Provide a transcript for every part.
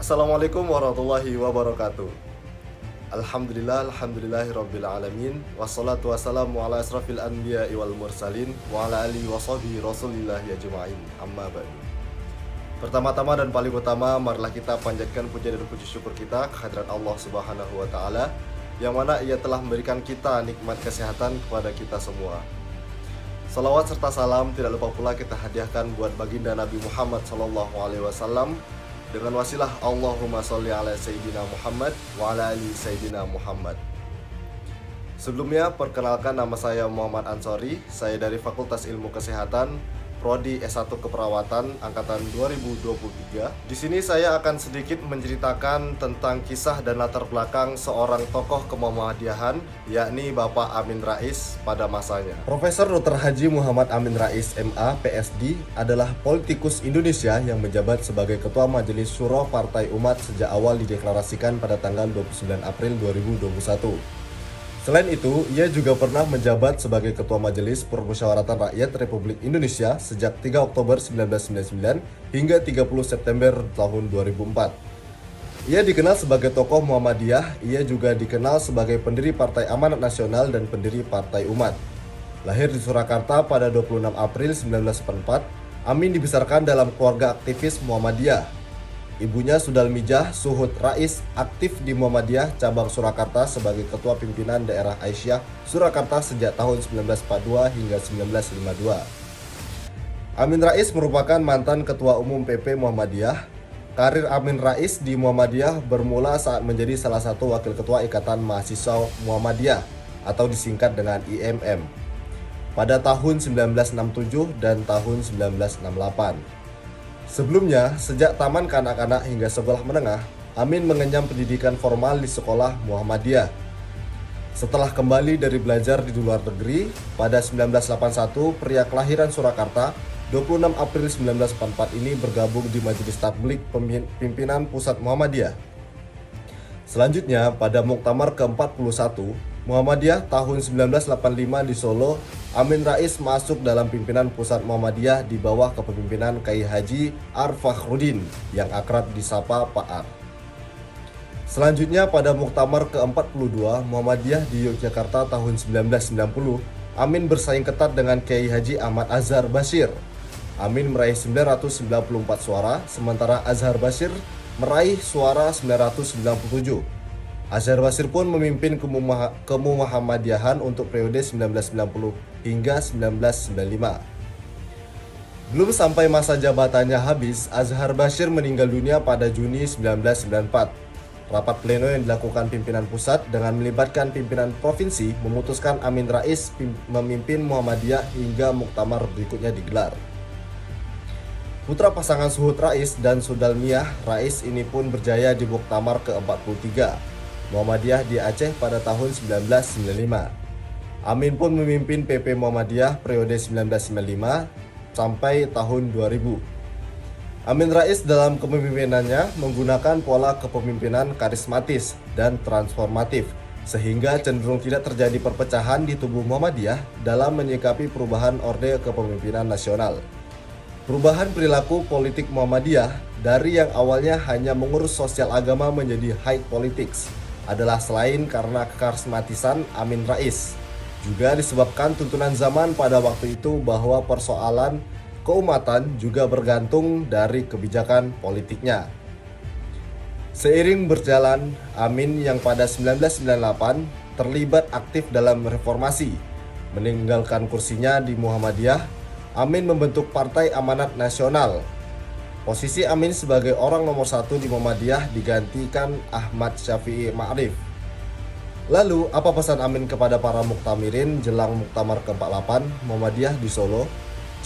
Assalamualaikum warahmatullahi wabarakatuh. Alhamdulillahirabbil alamin. Wassalatu wassalamu ala asrafil anbiya'i wal mursalin wa ala alihi washabihi rasulillahi ajma'in. Amma ba'du. Pertama-tama dan paling utama, marilah kita panjatkan puja dan puji syukur kita kehadirat Allah Subhanahu wa taala yang mana Ia telah memberikan kita nikmat kesehatan kepada kita semua. Salawat serta salam tidak lupa pula kita hadiahkan buat baginda Nabi Muhammad SAW dengan wasilah Allahumma sholli ala Sayyidina Muhammad wa ala ali Sayyidina Muhammad. Sebelumnya, perkenalkan, nama saya Muhammad Ansori. Saya dari Fakultas Ilmu Kesehatan, Prodi S1 Keperawatan angkatan 2023. Di sini saya akan sedikit menceritakan tentang kisah dan latar belakang seorang tokoh kemuhammadiyahan, yakni Bapak Amin Rais pada masanya. Profesor Dr. Haji Muhammad Amin Rais MA PSD adalah politikus Indonesia yang menjabat sebagai Ketua Majelis Syuro Partai Umat sejak awal dideklarasikan pada tanggal 29 April 2021. Selain itu, ia juga pernah menjabat sebagai Ketua Majelis Permusyawaratan Rakyat Republik Indonesia sejak 3 Oktober 1999 hingga 30 September tahun 2004. Ia dikenal sebagai tokoh Muhammadiyah, ia juga dikenal sebagai pendiri Partai Amanat Nasional dan pendiri Partai Umat. Lahir di Surakarta pada 26 April 1944, Amin dibesarkan dalam keluarga aktivis Muhammadiyah. Ibunya Sudalmijah Suhud Rais aktif di Muhammadiyah cabang Surakarta sebagai Ketua Pimpinan Daerah Aisyah Surakarta sejak tahun 1942 hingga 1952. Amin Rais merupakan mantan Ketua Umum PP Muhammadiyah. Karir Amin Rais di Muhammadiyah bermula saat menjadi salah satu Wakil Ketua Ikatan Mahasiswa Muhammadiyah atau disingkat dengan IMM pada tahun 1967 dan tahun 1968. Sebelumnya, sejak taman kanak-kanak hingga sekolah menengah, Amin mengenyam pendidikan formal di sekolah Muhammadiyah. Setelah kembali dari belajar di luar negeri, pada 1981, pria kelahiran Surakarta, 26 April 1944 ini bergabung di Majelis Tabligh Pimpinan Pusat Muhammadiyah. Selanjutnya, pada Muktamar ke-41, Muhammadiyah tahun 1985 di Solo, Amin Rais masuk dalam pimpinan Pusat Muhammadiyah di bawah kepemimpinan Kiai Haji Ar Fakhrudin yang akrab disapa Pak Ar. Selanjutnya pada Muktamar ke-42 Muhammadiyah di Yogyakarta tahun 1990, Amin bersaing ketat dengan Kiai Haji Ahmad Azhar Bashir. Amin meraih 994 suara, sementara Azhar Bashir meraih suara 997. Azhar Bashir pun memimpin kemuhammadiyahan untuk periode 1990 hingga 1995. Belum sampai masa jabatannya habis, Azhar Bashir meninggal dunia pada Juni 1994. Rapat pleno yang dilakukan pimpinan pusat dengan melibatkan pimpinan provinsi memutuskan Amin Rais memimpin Muhammadiyah hingga muktamar berikutnya digelar. Putra pasangan Suhud Rais dan Sudalmiyah Rais ini pun berjaya di muktamar ke-43 Muhammadiyah di Aceh pada tahun 1995. Amin pun memimpin PP Muhammadiyah periode 1995 sampai tahun 2000. Amin Rais dalam kepemimpinannya menggunakan pola kepemimpinan karismatis dan transformatif sehingga cenderung tidak terjadi perpecahan di tubuh Muhammadiyah dalam menyikapi perubahan orde kepemimpinan nasional. Perubahan perilaku politik Muhammadiyah dari yang awalnya hanya mengurus sosial agama menjadi high politics adalah selain karena kekarismatisan Amin Rais, juga disebabkan tuntunan zaman pada waktu itu bahwa persoalan keumatan juga bergantung dari kebijakan politiknya. Seiring berjalan, Amin yang pada 1998 terlibat aktif dalam reformasi, meninggalkan kursinya di Muhammadiyah, Amin membentuk Partai Amanat Nasional. Posisi Amin sebagai orang nomor 1 di Muhammadiyah digantikan Ahmad Syafi'i Ma'rif. Lalu, apa pesan Amin kepada para muktamirin jelang Muktamar ke-48 Muhammadiyah di Solo,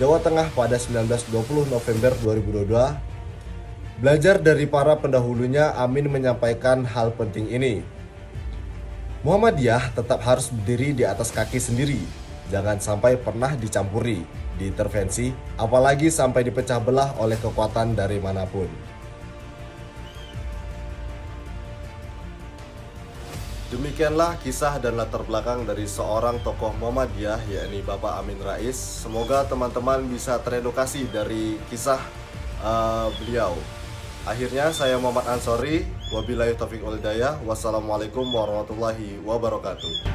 Jawa Tengah pada 19-20 November 2022? Belajar dari para pendahulunya, Amin menyampaikan hal penting ini. Muhammadiyah tetap harus berdiri di atas kaki sendiri, jangan sampai pernah dicampuri, diintervensi, apalagi sampai dipecah belah oleh kekuatan dari manapun. Demikianlah kisah dan latar belakang dari seorang tokoh Muhammadiyah, yakni Bapak Amin Rais. Semoga teman-teman bisa teredukasi dari kisah beliau. Akhirnya saya Muhammad Ansori, wabillahi taufiq wal hidayah. Wassalamualaikum warahmatullahi wabarakatuh.